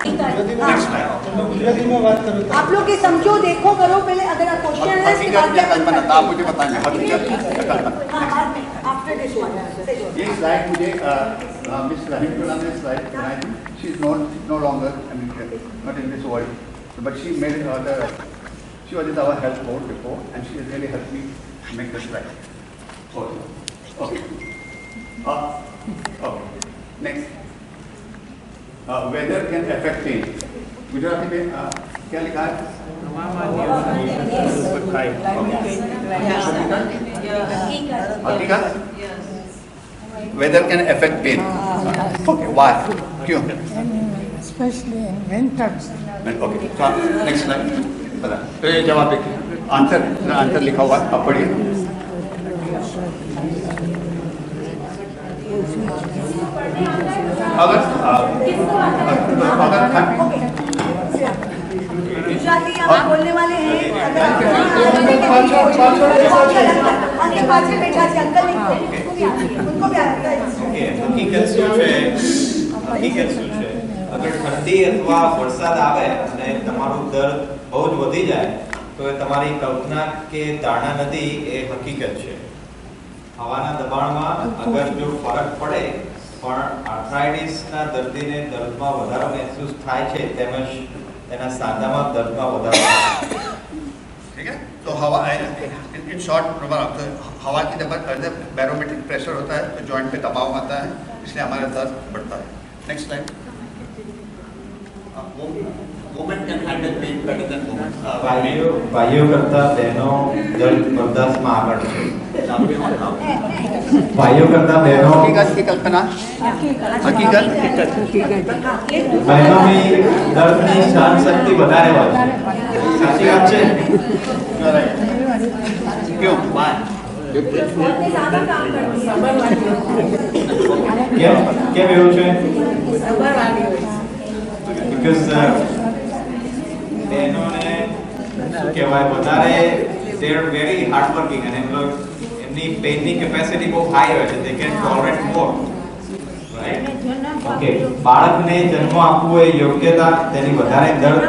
गुजराती में बात करो। आप लोग ये समझो, देखो, करो पहले। अगर आप क्वेश्चन है इसके बाद आप मुझे बताएंगे आफ्टर दिस वन। ये स्लाइड मुझे मिस रहीम टोला ने स्लाइड बनाई थी. She is no longer not in this world, but she made she was in our health board before and she has really helped me make this slide. Okay. Next. Weather can affect pain. Gujarati में क्या लिखा है? हकीकत. Weather can affect pain. Okay. Why? क्यों? Especially in winters. Okay. So next slide. बता. तो ये जवाब देखिए. आंसर लिखा हुआ है. आप पढ़िए. अगर गुजराती आप बोलने वाले हैं, पाछे बैठा છે અંકલ उनको भी आता है. હકીકત શું છે અગર ઠંડી અથવા વરસાદ આવે અને તમારું દર્દ બહુ જ વધી જાય તો એ તમારી કલ્પના કે ધારણા નથી, એ હકીકત છે. હવાના દબાણમાં અગર જો ફરક પડે પણ આર્થરાઇટિસના દર્દીને દર્દમાં વધારો મહેસૂસ થાય છે તેમજ તેના સાંધામાં દર્દમાં વધારો થાય છે. ठीक है. तो हवा इन शॉर्ट हवा की जब बैरोमेट्रिक प्रेशर होता है तो जॉइंट पे दबाव आता है, इसलिए हमारा दर्द बढ़ता है. Next time. Women can handle pain better than women. ભાઈઓ કરતા બહેનો દર્દ બર્દાશ્તમાં આગળ છે. ભાઈઓ કરતા બહેનો हकीकत की कल्पना. हकीकत. બહેનોની દર્દની સહન શક્તિ વધારે હોય છે. સાચી વાત છે. क्यों? કેમ એવું છે? બીકોઝ બહેનોને શું કહેવાય વધારે they are very hard working અને એમની પેઇનની કેપેસિટી બહુ હાઈ હોય છે. They can tolerate more. Right. Okay. બાળકને જન્મ આપવો એ યોગ્યતા તેની વધારે દર્દ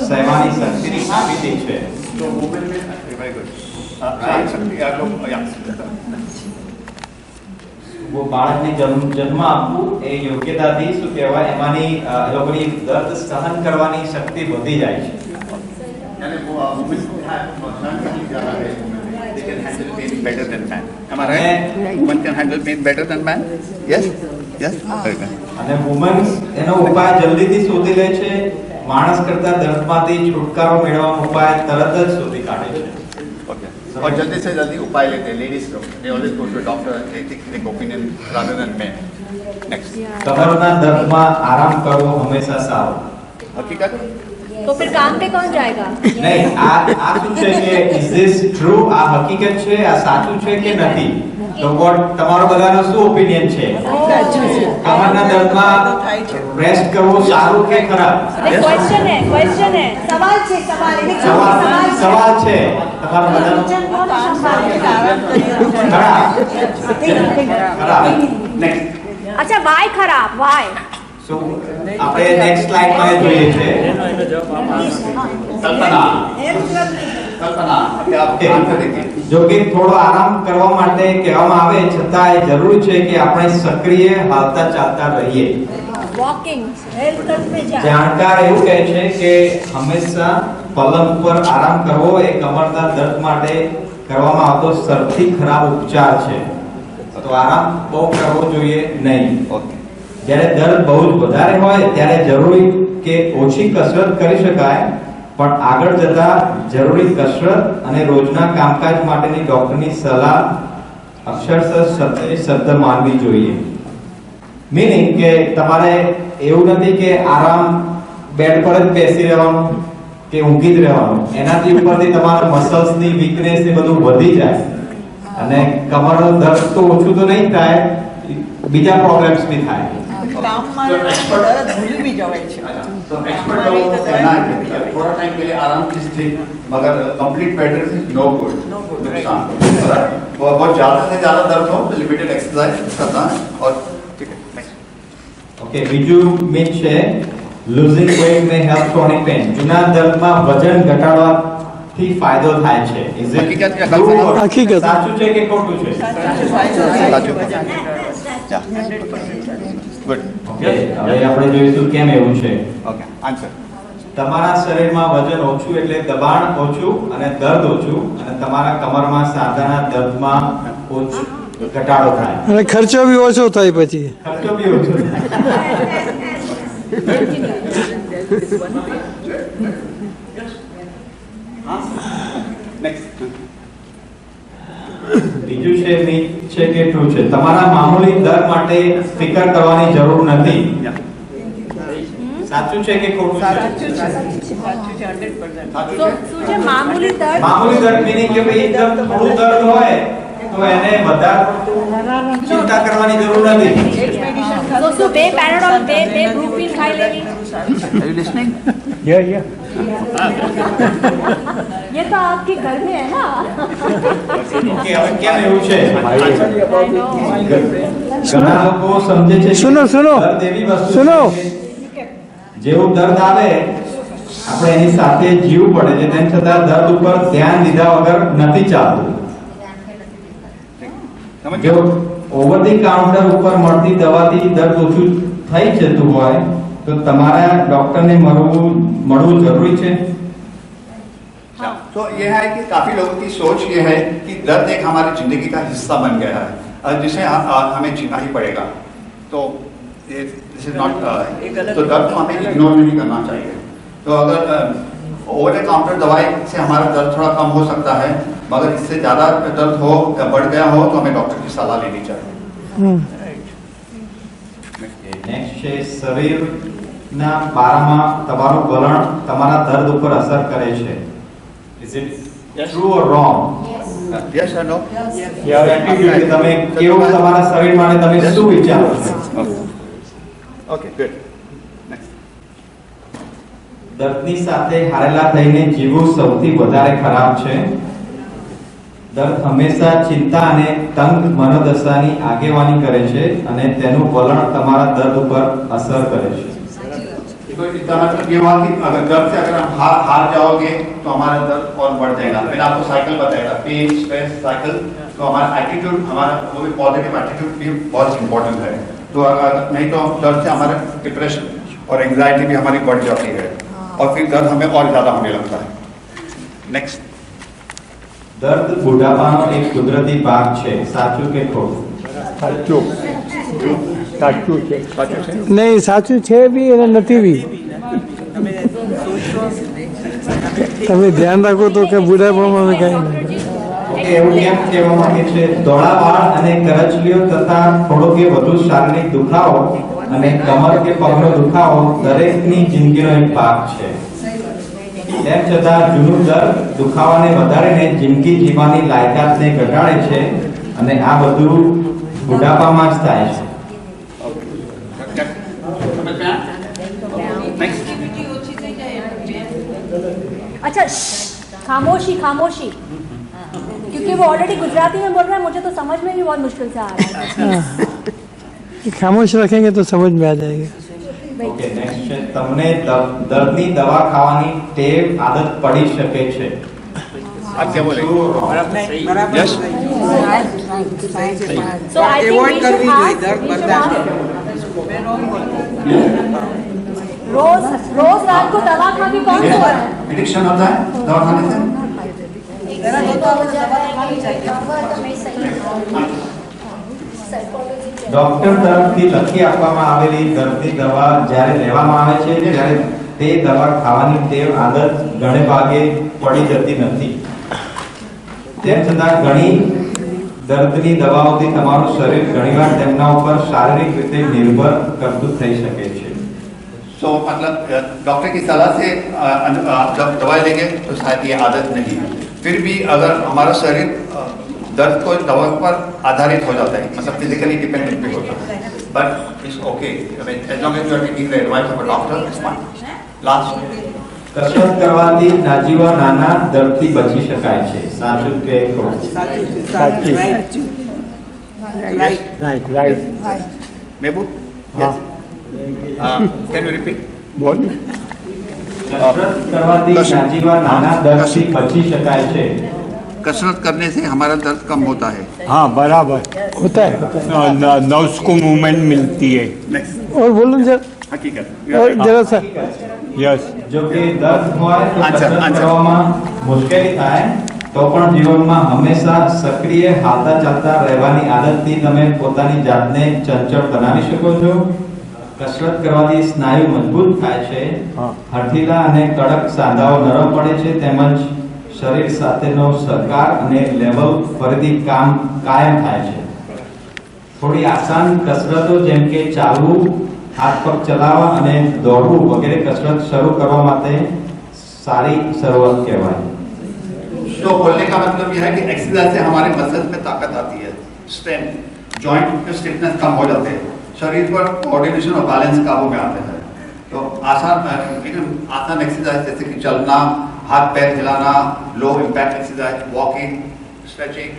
સહેવાની શક્તિની સાબિતી છે. तो वुमेन में वेरी गुड. सहन शक्ति आप लोग या वो બાળકને જન્મ આપવું એ યોગ્યતાથી શું કહેવાય એમાંની એ લોકોની દર્દ સહન કરવાની શક્તિ વધી જાય છે. यानी वो वुमेन को सहन शक्ति ज़्यादा है. They can handle pain better than man. Am I right? Women can handle pain better than man. Yes. Yes. Very good. અને વુમન્સ એનો ઉપાય જલ્દીથી શોધી લે છે. માણસ કરતા દર્દમાંથી છુટકારો મેળવવાનો ઉપાય તરત જ શોધી કાઢે છે. Okay. और जल्दी से जल्दी उपाय लेते हैं लेडीज लोग. They always go to a doctor and they take opinion rather than men. Next. કમરના દર્દમાં આરામ કરવો હંમેશા સારો. हकीकत. तो फिर काम पे कौन जाएगा? નહીં, આ શું છે કે ઇઝ ધીસ ટ્રુ? આ હકીકત છે, આ સાચું છે કે નથી? તો વોટ તમારો બધાનો શું ઓપિનિયન છે? કમરના દર્દમાં રેસ્ટ કરવો સારું કે ખરાબ? क्वेश्चन है सवाल છે. સવાલ છે તમારો બધાનો. ખરાબ. Next. अच्छा वाय खराब वाय સો આપણે નેક્સ્ટ સ્લાઇડમાં એ જોઈએ છે कल्पना. कल्पना. आप आंसर देखिए. જો કે થોડો આરામ કરવા માટે કહેવામાં આવે છતાં એ જરૂરી છે કે આપણે સક્રિય હાલતા ચાલતા રહીએ. वॉकिंग हेल्थ में जा. જાણકાર એવું કહે છે કે હંમેશા પલંગ પર આરામ કરવો એ કમરના દર્દ માટે કરવામાં આવતો સૌથી ખરાબ ઉપચાર છે. તો આરામ બહુ કરવો જોઈએ નહીં. ओके. જ્યારે દર્દ બહુ જ વધારે હોય ત્યારે જરૂરી કે ઓછી કસરત કરી શકાય, પણ આગળ જતા જરૂરી કસરત અને રોજના કામકાજ માટેની ડોક્ટરની સલાહ અક્ષરશઃ શબ્દ માનવી જોઈએ. મીનિંગ કે તમારે એવું નથી કે આરામ બેડ પર જ બેસી રહેવાનું કે ઊંઘી જ રહેવાનું. એનાથી ઉપરથી તમારા મસલ્સની વીકનેસ ને બધું વધી જાય અને કમરનો દર્દ તો ઓછું તો નહીં થાય, બીજા પ્રોબ્લેમ્સ બી થાય. तो एक्सपर्ट लोगों को कहना है कि थोड़ा टाइम के लिए आराम की स्थिति, मगर complete bed rest is no good. नुकसान. बहुत ज़्यादा से ज़्यादा दर्द हो तो लिमिटेड एक्सरसाइज करना है. और ठीक है. नेक्स्ट. ઓકે. બીજું મીન છે losing weight may help chronic pain. જૂના દર્દમાં વજન ઘટાડવાથી ફાયદો થાય છે. Is it હકીકત કે true કલ્પના? or- હકીકત. સાચું છે કે ખોટું છે? ગુડ Okay, હવે આપણે જોઈશું કેમ એવું છે. ઓકે આન્સર તમારા શરીરમાં વજન ઓછું એટલે દબાણ ઓછું અને દર્દ ઓછું, અને તમારા કમરમાં સાંધાના દર્દમાં ઓછું ઘટાડો થાય. અને ખર્ચો બી ઓછો થાય પછી. ખર્ચો બી ઓછો થાય. નેક્સ્ટ બીજું છે myth છે કે true છે. તમારા મામૂલી દર માટે ફિકર કરવાની જરૂર નથી. સાચું છે કે ખોટું છે? શું છે મામૂલી દર્દ? મામૂલી દર meaning કે ભાઈ એકદમ થોડું દર્દ હોય તો એને વધારે ચિંતા કરવાની જરૂર નથી. તો શું બે પેરાડોલ બે બ્રુફીન ખાઈ લેવી? ये तो आपके घर में है ना? કે હવે કેમ એવું છે? ઘણા લોકો સમજે છે કે સુનો, સુનો. દર્દ એવી વસ્તુ સુનો. છે કે જેવું દર્દ આવે આપણે એની સાથે જીવવું પડે છે, તેમ છતાં દર્દ ઉપર ધ્યાન દીધા વગર નથી ચાલતું. જો ઓવર ધી કાઉન્ટર ઉપર મળતી દવાથી દર્દ ઓછું થઈ જતું હોય તો તમારા ડોક્ટરને મળવું જરૂરી છે. तो ये है कि काफी लोगों की सोच ये है कि दर्द एक हमारी जिंदगी का हिस्सा बन गया है जिसे हमें जीना ही पड़ेगा. तो ये दिस इज नॉट तो दर्द को हमें इग्नोर नहीं करना चाहिए. तो अगर ओवर द काउंटर दवाई से हमारा दर्द थोड़ा कम हो सकता है, मगर इससे ज़्यादा दर्द हो या बढ़ गया हो तो हमें डॉक्टर की सलाह लेनी चाहिए. નેક્સ્ટ છે શરીરના બારામાં તમારું વલણ તમારા દર્દ ઉપર અસર કરે છે. Is it true or wrong? Yes or no? Your attitude કે તમે કેવું તમારા શરીર માટે તમે શું વિચારો છો? Okay, good. Next. દર્દની સાથે હારેલા થઈને જીવવું સૌથી વધારે ખરાબ છે. દર્દ હંમેશા ચિંતા અને તંગ મનોદશાની આગેવાની કરે છે અને તેનું વલણ તમારા દર્દ ઉપર અસર કરે છે. तो इसका मतलब ये हुआ कि अगर दर्द से अगर हम हार जाओगे तो हमारा दर्द और बढ़ जाएगा. मैंने आपको साइकिल बताया था, पेन स्ट्रेस साइकिल. तो हमारा एटीट्यूड, हमारा वो भी पॉजिटिव एटीट्यूड भी बहुत इंपॉर्टेंट है. तो अगर नहीं तो दर्द से हमारा डिप्रेशन और एंग्जाइटी भी हमारी बढ़ जाती है और फिर दर्द हमें और ज़्यादा होने लगता है. नेक्स्ट. દર્દ બુઢાપાનો એક કુદરતી ભાગ છે. સાચું કે ખોટું? નહીં, સાચું છે બી અને નથી બી. તમે ધ્યાન રાખો તો કે બુઢાપામાં કાંઈ નહીં. ઓકે, એવું કેમ કહેવા માંગે છે? ધોળા વાળ અને કરચલીઓ તથા થોડો કે વધુ શારીરિક દુખાવો અને કમર કે પગનો દુખાવો દરેકની જિંદગીનો એક ભાગ છે. તેમ છતાં જૂનું દર્દ દુખાવાને વધારીને જિંદગી જીવવાની લાયકાતને ઘટાડે છે અને આ બધું બુઢાપામાં જ થાય છે. अच्छा खामोशी खामोशी, क्योंकि वो ऑलरेडी गुजराती में बोल रहा है, मुझे तो समझ में भी बहुत मुश्किल से आ रहा है. खामोश रखेंगे तो समझ में आ जाएगा. ઓકે, નેક્સ્ટ છે તમને દર્દની દવા ખાવાની ટેવ આદત પડી શકે છે. आप क्या बोलेंगे? Yes. So I think we should ask, रोज रात को दवा खा के कौन सो रहा है? एडिक्शन होता है दवा खाने से. ડોક્ટર તરફથી લખી આપવામાં આવેલી દર્દની દવા જ્યારે લેવામાં આવે છે ત્યારે તે દવા ખાવાની ટેવ આદત ઘણે ભાગે પડી જતી નથી. તેમ છતાં ઘણી દર્દની દવાઓથી તમારું શરીર ઘણીવાર તેમના ઉપર શારીરિક રીતે નિર્ભર કરતું થઈ શકે છે. सो मतलब डॉक्टर की सलाह से जब दवाई लेंगे तो शायद ये आदत नहीं है. फिर भी अगर हमारा शरीर दर्द को दवा पर आधारित हो जाता है, मतलब फिजिकली डिपेंडेंट भी होता है, but it's okay as long as you are taking the advice of a doctor it's fine. Last. કસરત કરવાથી નાજીવા નાના દર્દથી બચી શકાય છે. સાચું કે ખોટું? Mehboob? Yes. Can you repeat? બોલ કસરત કરવાથી નાજીવા નાના દર્દથી બચી શકાય છે. कसरत करने से हमारा दर्द कम होता है. हाँ बराबर होता है नर्व्स को मूवमेंट मिलती है. और बोलो जरा हकीकत. और जरा सा यस જો કે દર્દ હોય તો આંચર, કસરત આંચર. કરવામાં મુશ્કેલી થાય તો પણ જીવનમાં હંમેશા સક્રિય હાલતા ચાલતા રહેવાની આદતથી તમે પોતાની જાતને ચંચળ બનાવી શકો છો. કસરત કરવાથી સ્નાયુ મજબૂત થાય છે, હા. હઠીલા અને કડક સાંધાઓ નરમ પડે છે, તેમજ શરીર સાથેનો સહકાર અને લેવલ ફરીથી કાયમ થાય છે. થોડી આસાન કસરતો જેમ કે ચાલવું, હાથ પગ ચલાવવા અને દોડવું વગેરે કસરત શરૂ કરવા માટે સારી શરૂઆત કહેવાય. तो बोलने का मतलब यह है कि एक्सरसाइज से हमारे मसल्स में ताकत आती है, स्ट्रेंथ, जॉइंट में स्टिफनेस कम हो जाते हैं, शरीर पर कोऑर्डिनेशन और बैलेंस काबू में आते हैं. तो आसान एक्सरसाइज जैसे कि चलना, हाथ पैर हिलाना, low impact exercise, walking, stretching,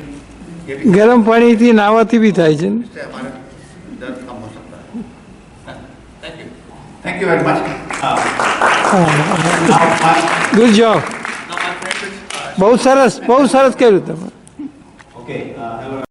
ये भी ગરમ પાણીથી નાહવાથી બી થાય છે ને? इससे हमारा दर्द कम हो सकता है. Thank you very much. Good job. બહુ સરસ કર્યું તમે. Okay, hello